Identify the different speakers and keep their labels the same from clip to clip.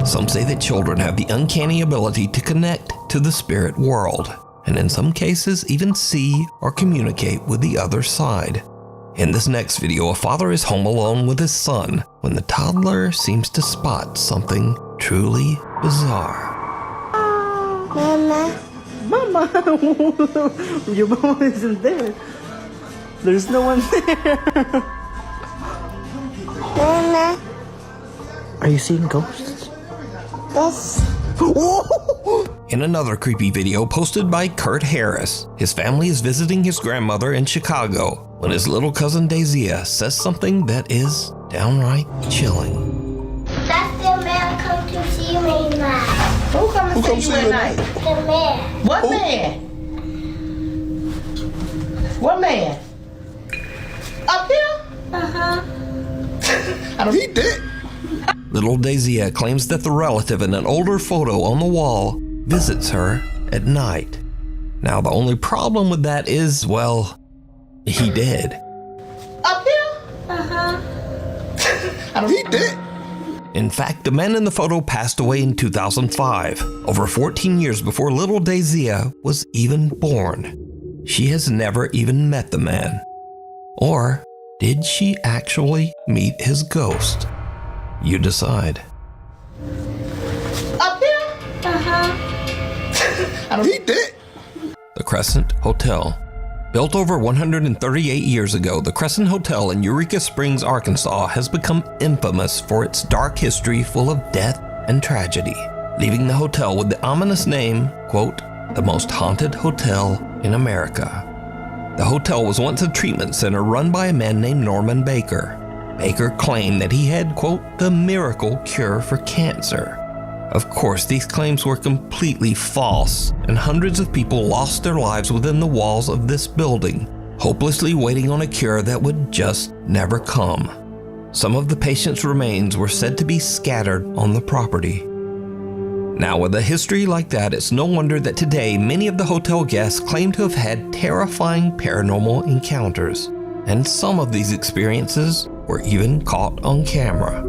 Speaker 1: Some say that children have the uncanny ability to connect to the spirit world, and in some cases even see or communicate with the other side. In this next video, a father is home alone with his son when the toddler seems to spot something truly bizarre.
Speaker 2: Mama. Mama! Your mama isn't there. There's no one there.
Speaker 3: Mama.
Speaker 2: Are you seeing ghosts?
Speaker 3: Yes.
Speaker 1: In another creepy video posted by Kurt Harris, his family is visiting his grandmother in Chicago when his little cousin Daisy says something that is downright chilling.
Speaker 3: That's the man come to see me now.
Speaker 4: Who come to see you at night?
Speaker 3: The man.
Speaker 4: What man? What man? Up here?
Speaker 3: Uh-huh.
Speaker 5: He did.
Speaker 1: Little Daisy claims that the relative in an older photo on the wall visits her at night. Now, the only problem with that is, well, he did.
Speaker 4: Up here?
Speaker 3: Uh-huh.
Speaker 5: He did.
Speaker 1: In fact, the man in the photo passed away in 2005, over 14 years before little Daisy was even born. She has never even met the man. Or did she actually meet his ghost? You decide.
Speaker 4: Up here?
Speaker 3: Uh-huh.
Speaker 5: He did.
Speaker 1: The Crescent Hotel. Built over 138 years ago, the Crescent Hotel in Eureka Springs, Arkansas has become infamous for its dark history full of death and tragedy, leaving the hotel with the ominous name, quote, the most haunted hotel in America. The hotel was once a treatment center run by a man named Norman Baker. Baker claimed that he had, quote, the miracle cure for cancer. Of course, these claims were completely false, and hundreds of people lost their lives within the walls of this building, hopelessly waiting on a cure that would just never come. Some of the patients' remains were said to be scattered on the property. Now, with a history like that, it's no wonder that today many of the hotel guests claim to have had terrifying paranormal encounters, and some of these experiences were even caught on camera.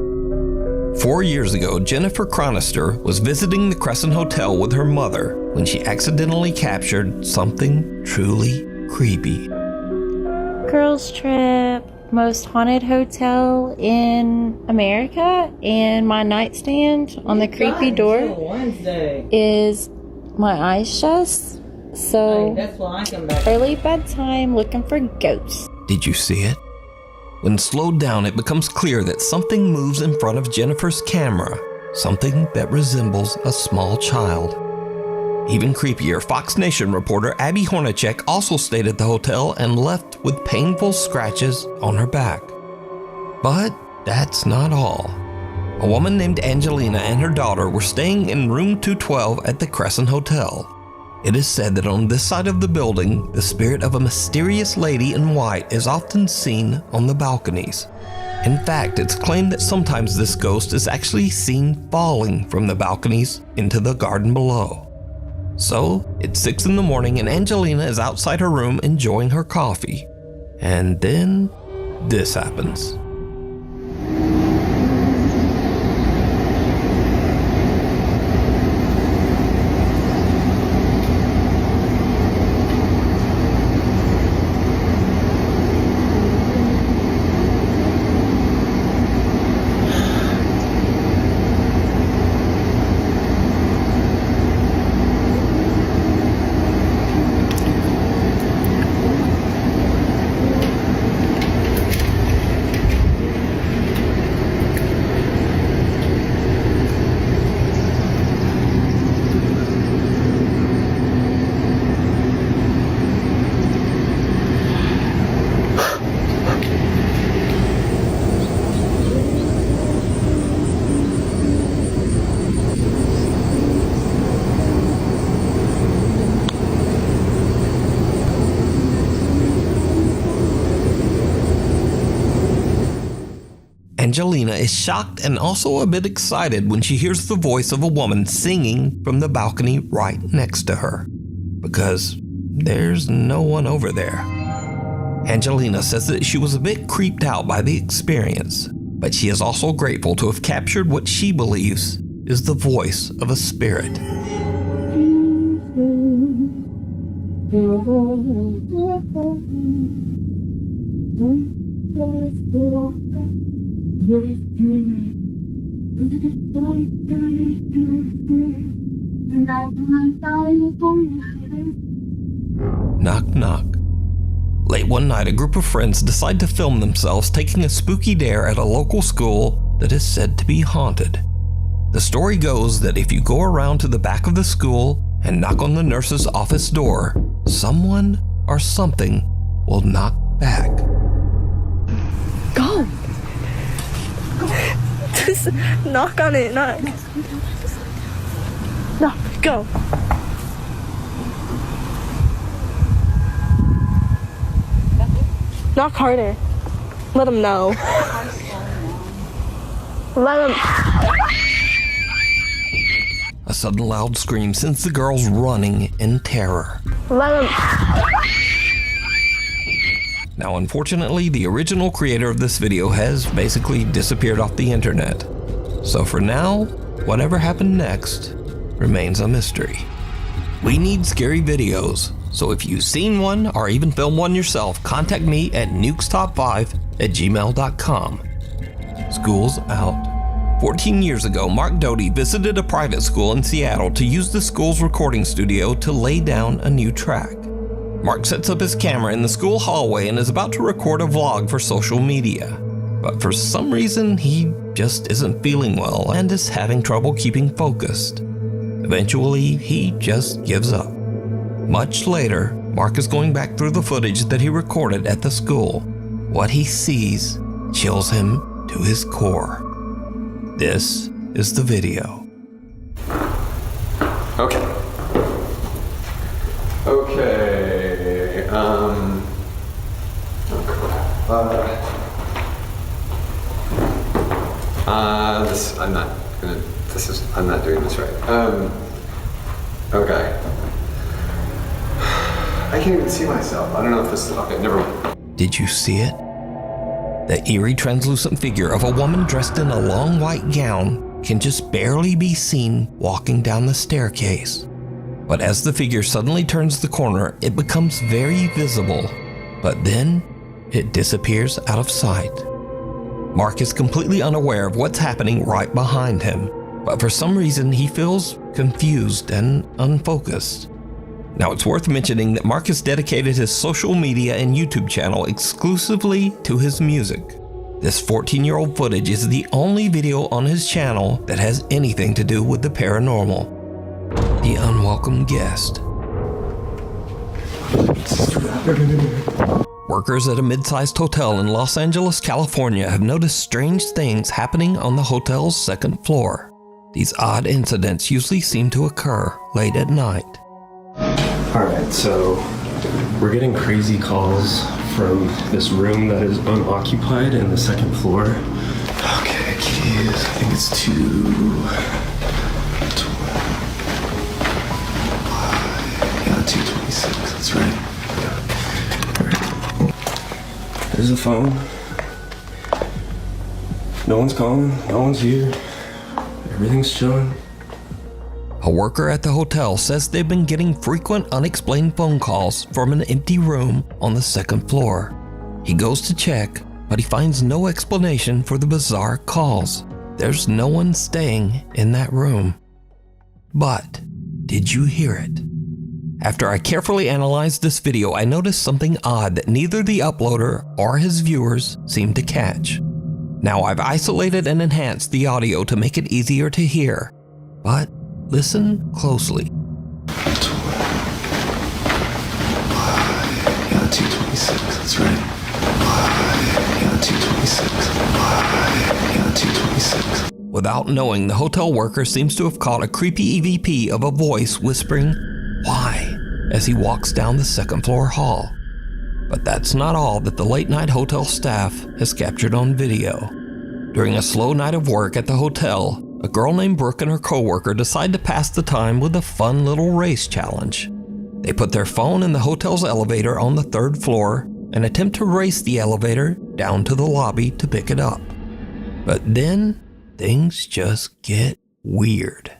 Speaker 1: 4 years ago, Jennifer Chronister was visiting the Crescent Hotel with her mother when she accidentally captured something truly creepy.
Speaker 6: Girls trip, most haunted hotel in America, and my nightstand on the creepy door is my eyes shut. So
Speaker 4: That's why I come back.
Speaker 6: early bedtime looking for ghosts.
Speaker 1: Did you see it? When slowed down, it becomes clear that something moves in front of Jennifer's camera, something that resembles a small child. Even creepier, Fox Nation reporter Abby Hornacek also stayed at the hotel and left with painful scratches on her back. But that's not all. A woman named Angelina and her daughter were staying in room 212 at the Crescent Hotel. It is said that on this side of the building, the spirit of a mysterious lady in white is often seen on the balconies. In fact, it's claimed that sometimes this ghost is actually seen falling from the balconies into the garden below. So, it's 6 in the morning and Angelina is outside her room enjoying her coffee. And then, this happens. Angelina is shocked and also a bit excited when she hears the voice of a woman singing from the balcony right next to her, because there's no one over there. Angelina says that she was a bit creeped out by the experience, but she is also grateful to have captured what she believes is the voice of a spirit. Knock, knock. Late one night, a group of friends decide to film themselves taking a spooky dare at a local school that is said to be haunted. The story goes that if you go around to the back of the school and knock on the nurse's office door, someone or something will knock back.
Speaker 2: Go! Just knock on it, knock. No, go. Knock harder. Let them know. Let them.
Speaker 1: A sudden loud scream sends the girls running in terror.
Speaker 2: Let them.
Speaker 1: Now, unfortunately, the original creator of this video has basically disappeared off the internet. So for now, whatever happened next remains a mystery. We need scary videos, so if you've seen one or even filmed one yourself, contact me at nukestop5@gmail.com. School's out. 14 years ago, Mark Doty visited a private school in Seattle to use the school's recording studio to lay down a new track. Mark sets up his camera in the school hallway and is about to record a vlog for social media. But for some reason, he just isn't feeling well and is having trouble keeping focused. Eventually, he just gives up. Much later, Mark is going back through the footage that he recorded at the school. What he sees chills him to his core. This is the video.
Speaker 5: Okay. I'm not doing this right. Okay. I can't even see myself. I don't know if this, okay, never mind.
Speaker 1: Did you see it? The eerie translucent figure of a woman dressed in a long white gown can just barely be seen walking down the staircase. But as the figure suddenly turns the corner, it becomes very visible. But then, it disappears out of sight. Mark is completely unaware of what's happening right behind him, but for some reason he feels confused and unfocused. Now it's worth mentioning that Mark has dedicated his social media and YouTube channel exclusively to his music. This 14-year-old footage is the only video on his channel that has anything to do with the paranormal. The unwelcome guest. Workers at a mid-sized hotel in Los Angeles, California have noticed strange things happening on the hotel's second floor. These odd incidents usually seem to occur late at night.
Speaker 7: Alright, so we're getting crazy calls from this room that is unoccupied in the second floor. Okay, keys. I think it's 226. That's right. Alright. There's the phone. No one's calling. No one's here. Everything's chilling.
Speaker 1: A worker at the hotel says they've been getting frequent unexplained phone calls from an empty room on the second floor. He goes to check, but he finds no explanation for the bizarre calls. There's no one staying in that room. But did you hear it? After I carefully analyzed this video, I noticed something odd that neither the uploader or his viewers seem to catch. Now I've isolated and enhanced the audio to make it easier to hear, but listen closely.
Speaker 7: 226, that's right. 226. 226.
Speaker 1: Without knowing, the hotel worker seems to have caught a creepy EVP of a voice whispering, "Why?" as he walks down the second floor hall. But that's not all that the late night hotel staff has captured on video. During a slow night of work at the hotel, a girl named Brooke and her coworker decide to pass the time with a fun little race challenge. They put their phone in the hotel's elevator on the third floor and attempt to race the elevator down to the lobby to pick it up. But then, things just get weird.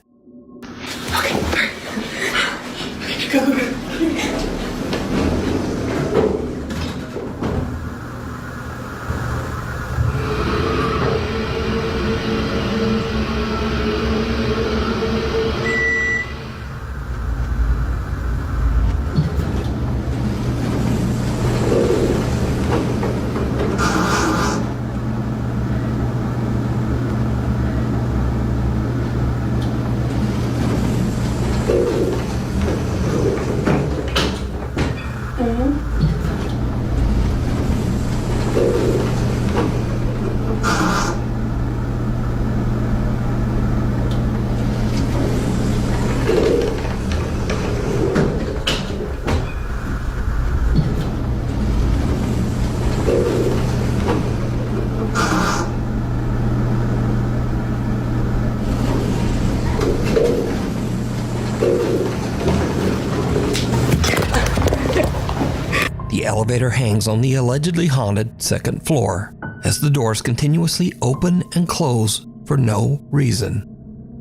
Speaker 1: The elevator hangs on the allegedly haunted second floor as the doors continuously open and close for no reason.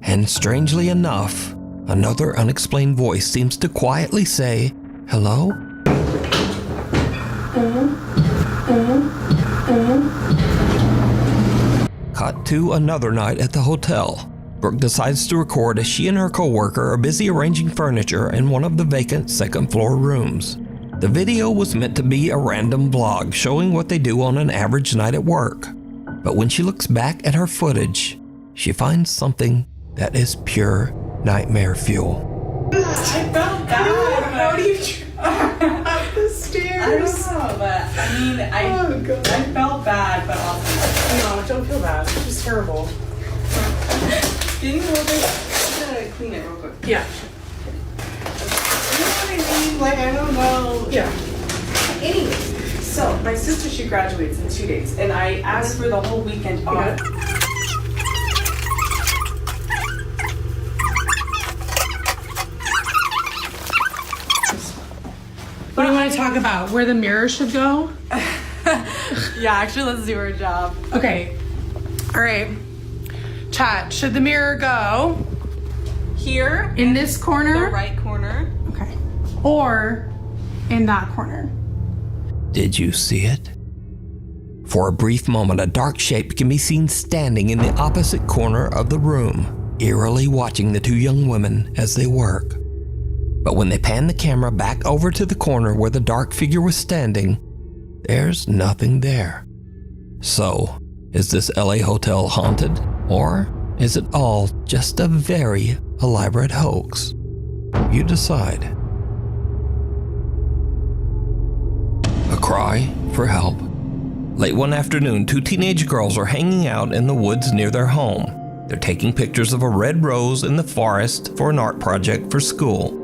Speaker 1: And strangely enough, another unexplained voice seems to quietly say, "Hello?" Cut to another night at the hotel. Brooke decides to record as she and her coworker are busy arranging furniture in one of the vacant second floor rooms. The video was meant to be a random vlog showing what they do on an average night at work. But when she looks back at her footage, she finds something that is pure nightmare fuel.
Speaker 8: I felt bad. How do you up the stairs? I don't know, but I mean, I felt bad, but also no, don't feel bad. It's just terrible. Can you hold this? I'm gonna clean it real quick. Yeah. You know what I mean? Like, I don't know. Yeah. Anyways, so my sister, she graduates in 2 days, and I asked for the whole weekend off.
Speaker 9: What do you want to talk about? Where the mirror should go?
Speaker 8: Yeah, actually, let's do our job.
Speaker 9: Okay. All right. Chat, should the mirror go
Speaker 8: Here.
Speaker 9: in this corner?
Speaker 8: The right corner.
Speaker 9: Okay. Or in that corner?
Speaker 1: Did you see it? For a brief moment, a dark shape can be seen standing in the opposite corner of the room, eerily watching the two young women as they work. But when they pan the camera back over to the corner where the dark figure was standing, there's nothing there. So, is this LA hotel haunted? Or is it all just a very elaborate hoax? You decide. A cry for help. Late one afternoon, two teenage girls are hanging out in the woods near their home. They're taking pictures of a red rose in the forest for an art project for school.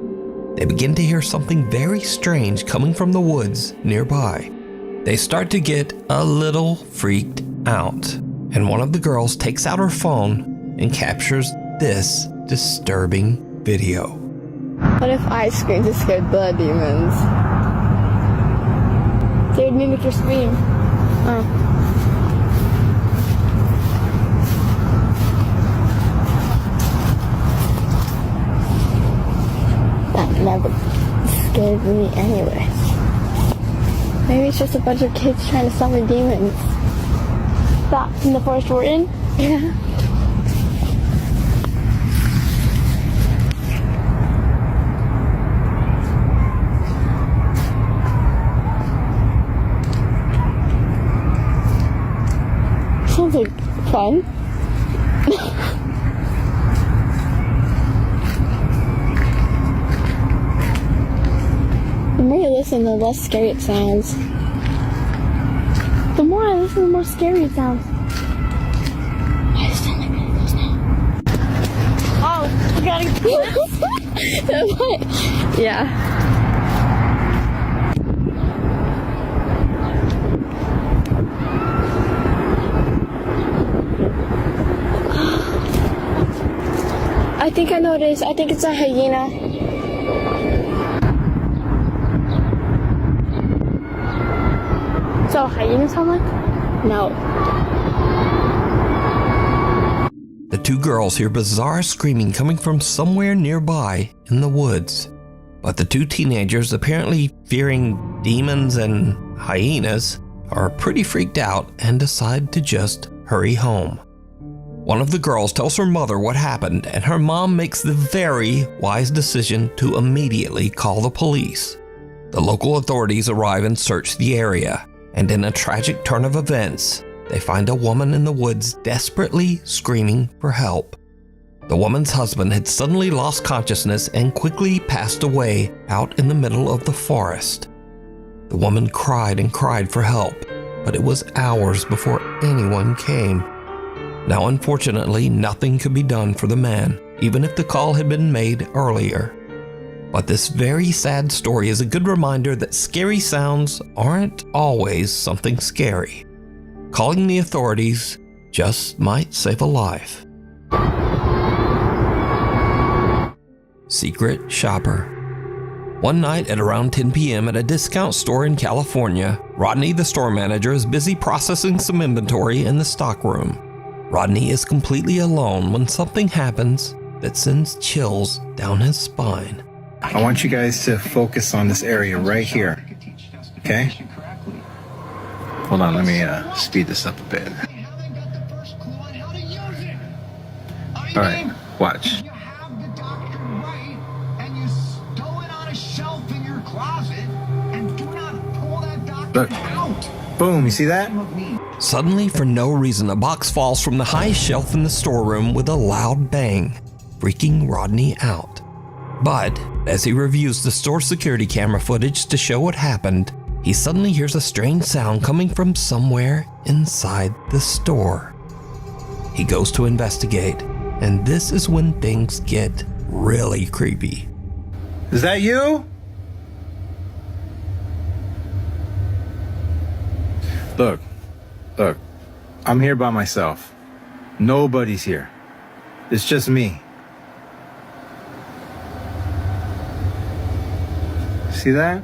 Speaker 1: They begin to hear something very strange coming from the woods nearby. They start to get a little freaked out, and one of the girls takes out her phone and captures this disturbing video.
Speaker 10: What if I screamed to scare the demons? They would mimic your scream. That never scared me anyway. Maybe it's just a bunch of kids trying to summon demons. That in the forest we're in? Yeah. Sounds like fun. The more you listen, the less scary it sounds. The more I listen, the more scary it sounds. I sound like one of those now. Oh, we gotta go. Yeah. I think I know what it is. I think it's a hyena. So hyena sound like? No.
Speaker 1: The two girls hear bizarre screaming coming from somewhere nearby in the woods. But the two teenagers, apparently fearing demons and hyenas, are pretty freaked out and decide to just hurry home. One of the girls tells her mother what happened, and her mom makes the very wise decision to immediately call the police. The local authorities arrive and search the area, and in a tragic turn of events, they find a woman in the woods desperately screaming for help. The woman's husband had suddenly lost consciousness and quickly passed away out in the middle of the forest. The woman cried and cried for help, but it was hours before anyone came. Now, unfortunately, nothing could be done for the man, even if the call had been made earlier. But this very sad story is a good reminder that scary sounds aren't always something scary. Calling the authorities just might save a life. Secret shopper. One night at around 10 p.m. at a discount store in California, Rodney, the store manager, is busy processing some inventory in the stockroom. Rodney is completely alone when something happens that sends chills down his spine.
Speaker 11: I want you guys to focus on this area right here, okay? Hold on, let me speed this up a bit. All right, watch. Look, boom, you see that?
Speaker 1: Suddenly, for no reason, a box falls from the highest shelf in the storeroom with a loud bang, freaking Rodney out. But as he reviews the store security camera footage to show what happened, he suddenly hears a strange sound coming from somewhere inside the store. He goes to investigate, and this is when things get really creepy.
Speaker 11: Is that you? Look, I'm here by myself. Nobody's here. It's just me. See that?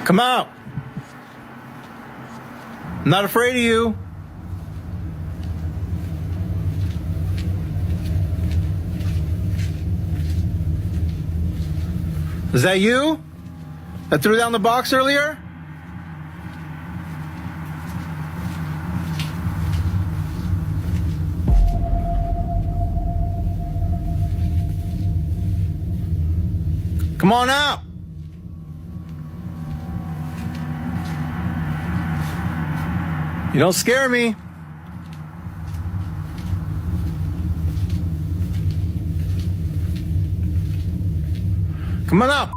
Speaker 11: Come out. I'm not afraid of you. Is that you that threw down the box earlier? Come on out. You don't scare me. Come on up.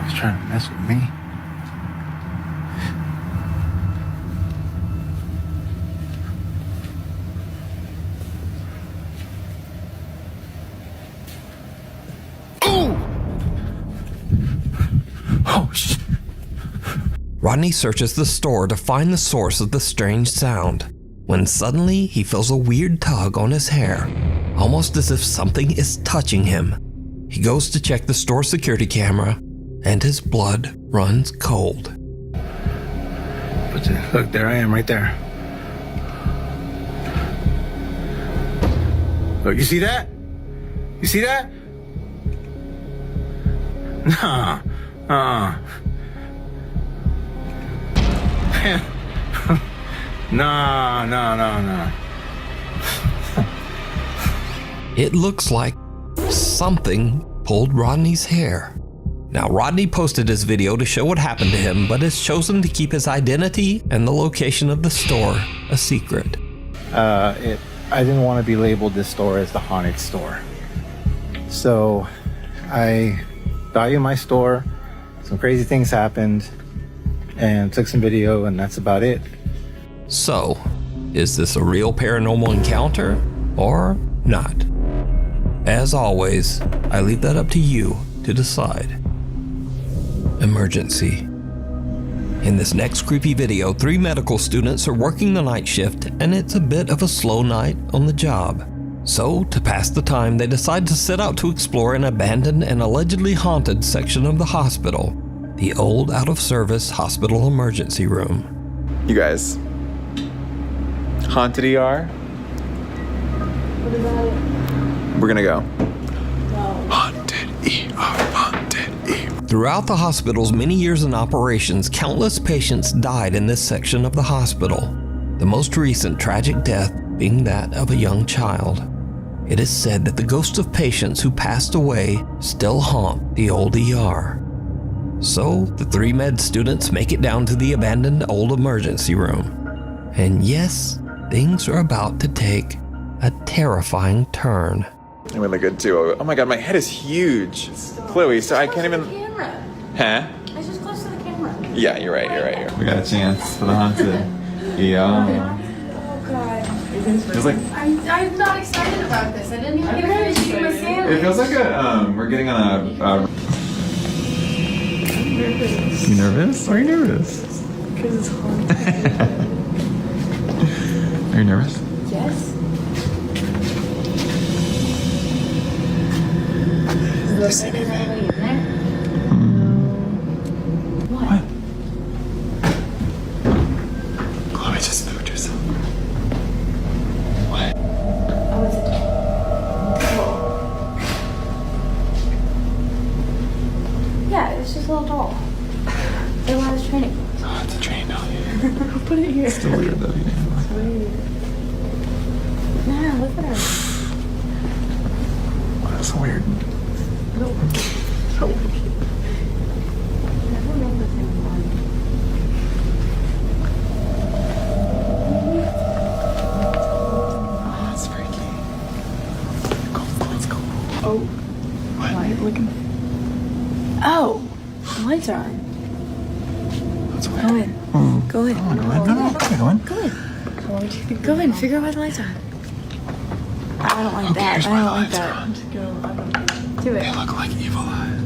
Speaker 11: He's trying to mess with me. Oh, shit.
Speaker 1: Rodney searches the store to find the source of the strange sound, when suddenly he feels a weird tug on his hair, almost as if something is touching him. He goes to check the store security camera, and his blood runs cold.
Speaker 11: Look, there I am right there. Look, you see that? You see that? Nah. Nah.
Speaker 1: It looks like something pulled Rodney's hair. Now, Rodney posted his video to show what happened to him, but has chosen to keep his identity and the location of the store a secret.
Speaker 11: I didn't want to be labeled this store as the haunted store. So I got you my store, some crazy things happened, and took some video, and that's about it.
Speaker 1: So, is this a real paranormal encounter or not? As always, I leave that up to you to decide. Emergency. In this next creepy video, 3 medical students are working the night shift, and it's a bit of a slow night on the job. So, to pass the time, they decide to set out to explore an abandoned and allegedly haunted section of the hospital, the old out-of-service hospital emergency room.
Speaker 12: You guys, haunted ER?
Speaker 10: What about it?
Speaker 12: We're gonna go.
Speaker 10: No.
Speaker 12: Haunted ER, haunted ER.
Speaker 1: Throughout the hospital's many years in operations, countless patients died in this section of the hospital, the most recent tragic death being that of a young child. It is said that the ghosts of patients who passed away still haunt the old ER. So, the 3 med students make it down to the abandoned old emergency room. And yes, things are about to take a terrifying turn.
Speaker 12: I'm really good too. Oh my god, my head is huge. Chloe, so I can't even...
Speaker 6: Camera.
Speaker 12: Huh?
Speaker 6: It's just close to the camera.
Speaker 12: Yeah, you're right. We got a chance for the haunted ER.
Speaker 6: Oh god.
Speaker 12: Feels like...
Speaker 6: I'm not excited about this. I didn't even get a finish eating my sandwich.
Speaker 12: It feels like we're getting on a... You nervous? Why are you nervous?
Speaker 10: Because it's haunted.
Speaker 12: Are you nervous?
Speaker 10: Yes.
Speaker 6: Is there anybody in there?
Speaker 12: What? Chloe just moved herself. What?
Speaker 10: Oh, it's a yeah, it's just a little doll. It was training.
Speaker 12: Oh, it's a train doll.
Speaker 10: Put it here.
Speaker 12: It's still weird though.
Speaker 10: It's weird. Nah, look at her.
Speaker 12: Wow, that's so weird.
Speaker 10: No. So weird. I don't know if it's anyone.
Speaker 12: Oh, that's freaky. Let's go.
Speaker 10: Oh.
Speaker 12: What?
Speaker 10: Why are you looking? Oh, the lights are on.
Speaker 12: That's weird.
Speaker 10: Go in. Go in.
Speaker 12: Go in. No, go in.
Speaker 10: Go in. Go in. Figure out why the lights are on. I don't like that. I don't like that. Do it.
Speaker 12: They look like evil eyes.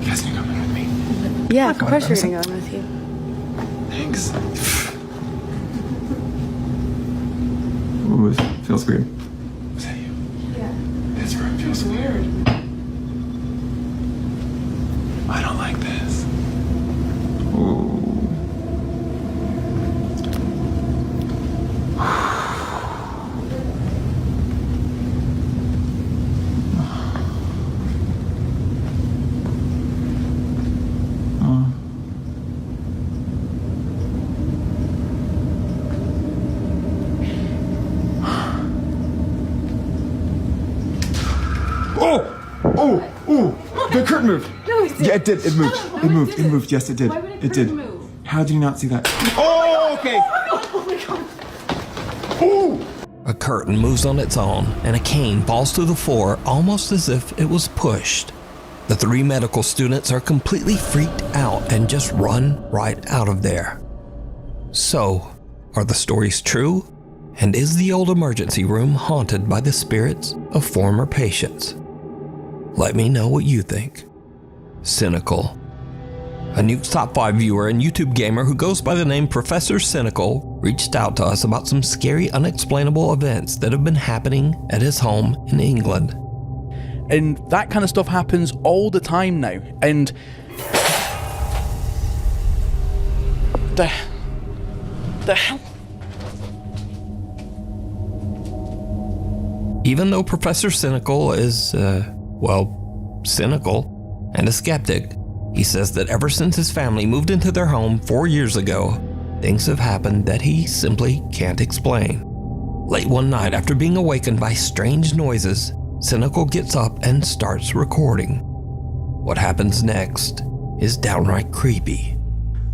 Speaker 12: You guys can come in with me.
Speaker 10: Yeah, of course you're gonna go in with you.
Speaker 12: Thanks. Ooh, it feels weird. Was that you?
Speaker 10: Yeah.
Speaker 12: This room feels weird. I don't like this. Ooh. The curtain moved.
Speaker 10: No, it did.
Speaker 12: Yeah, it did. It moved.
Speaker 10: No,
Speaker 12: It moved.
Speaker 10: it
Speaker 12: It
Speaker 10: didn't.
Speaker 12: moved. Yes, it did.
Speaker 10: Why would a
Speaker 12: It
Speaker 10: curtain
Speaker 12: did.
Speaker 10: move?
Speaker 12: How did you not see that? Oh, okay.
Speaker 10: Oh my god.
Speaker 12: Ooh.
Speaker 1: A curtain moves on its own, and a cane falls to the floor almost as if it was pushed. The 3 medical students are completely freaked out and just run right out of there. So, are the stories true? And is the old emergency room haunted by the spirits of former patients? Let me know what you think. Cynical. A Nukes Top 5 viewer and YouTube gamer who goes by the name Professor Cynical reached out to us about some scary, unexplainable events that have been happening at his home in England.
Speaker 13: And that kind of stuff happens all the time now. And the hell?
Speaker 1: Even though Professor Cynical is, cynical and a skeptic, he says that ever since his family moved into their home 4 years ago, things have happened that he simply can't explain. Late one night, after being awakened by strange noises, Cynical gets up and starts recording. What happens next is downright creepy.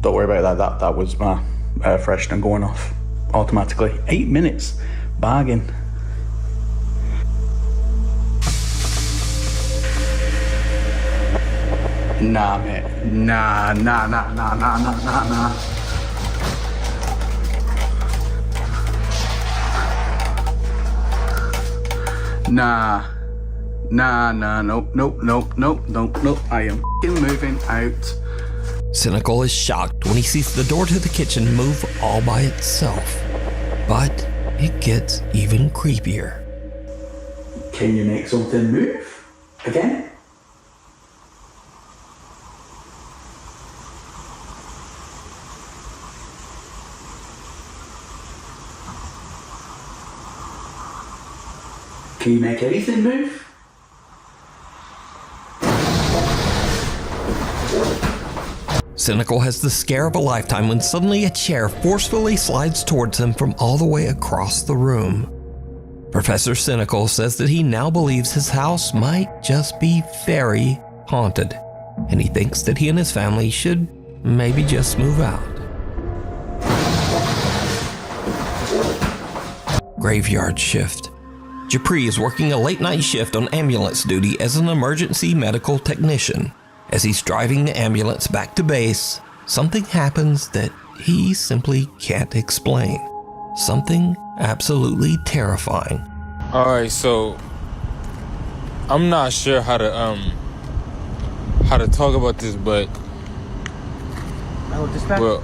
Speaker 13: Don't worry about that. That was my air freshener going off automatically. 8 minutes. Bargain. Nah, mate. Nah. Nope. I am f***ing moving out.
Speaker 1: Cynical is shocked when he sees the door to the kitchen move all by itself. But it gets even creepier.
Speaker 13: Can you make something move again? Can you make anything move?
Speaker 1: Cynical has the scare of a lifetime when suddenly a chair forcefully slides towards him from all the way across the room. Professor Cynical says that he now believes his house might just be very haunted, and he thinks that he and his family should maybe just move out. Graveyard shift. Japri is working a late-night shift on ambulance duty as an emergency medical technician. As he's driving the ambulance back to base, something happens that he simply can't explain. Something absolutely terrifying.
Speaker 14: Alright, so I'm not sure how to talk about this, but well,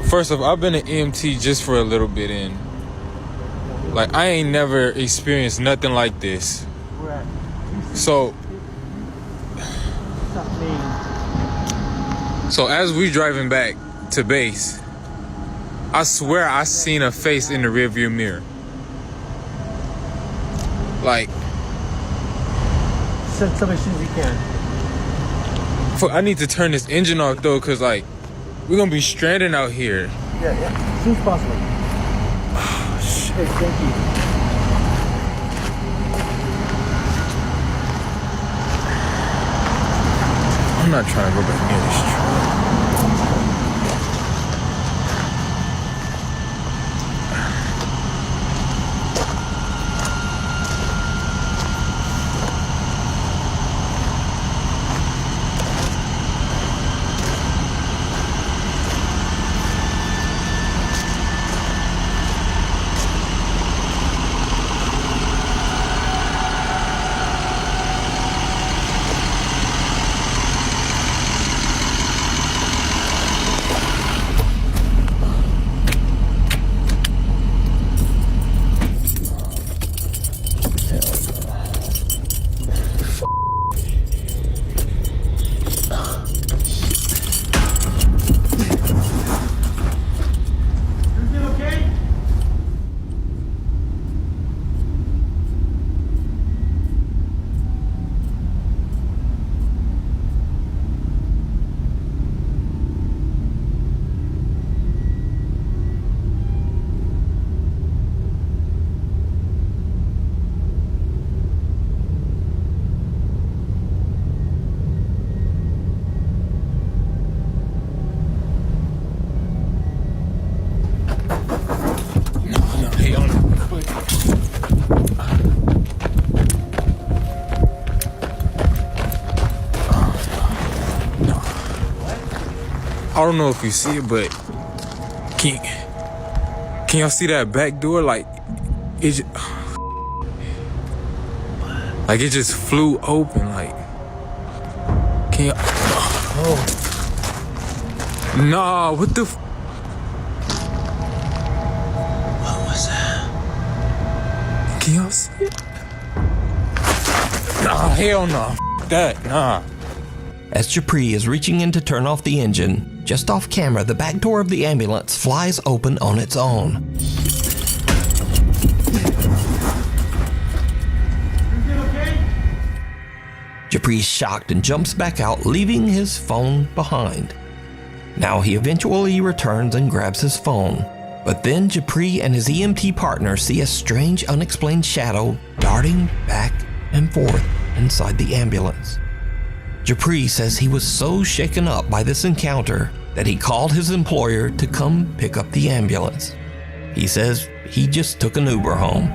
Speaker 14: first off, I've been an EMT just for a little bit, and like I ain't never experienced nothing like this. So as we driving back to base, I swear I seen a face in the rearview mirror. Like,
Speaker 2: Send somebody as soon as you can.
Speaker 14: I need to turn this engine off though, cause like we're gonna be stranded out here.
Speaker 2: Yeah, as soon as possible.
Speaker 14: Oh, shit.
Speaker 2: Hey, thank you.
Speaker 14: I'm not trying to go back near this truck. I don't know if you see it, but can y'all see that back door? Like it just flew open. Like, can y'all? Oh, nah, what the? What was that? Can y'all see it? Nah, hell no. That, nah.
Speaker 1: As Japri is reaching in to turn off the engine, just off camera, the back door of the ambulance flies open on its own. Japri's shocked and jumps back out, leaving his phone behind. Now he eventually returns and grabs his phone, but then Japri and his EMT partner see a strange, unexplained shadow darting back and forth inside the ambulance. Japri says he was so shaken up by this encounter that he called his employer to come pick up the ambulance. He says he just took an Uber home.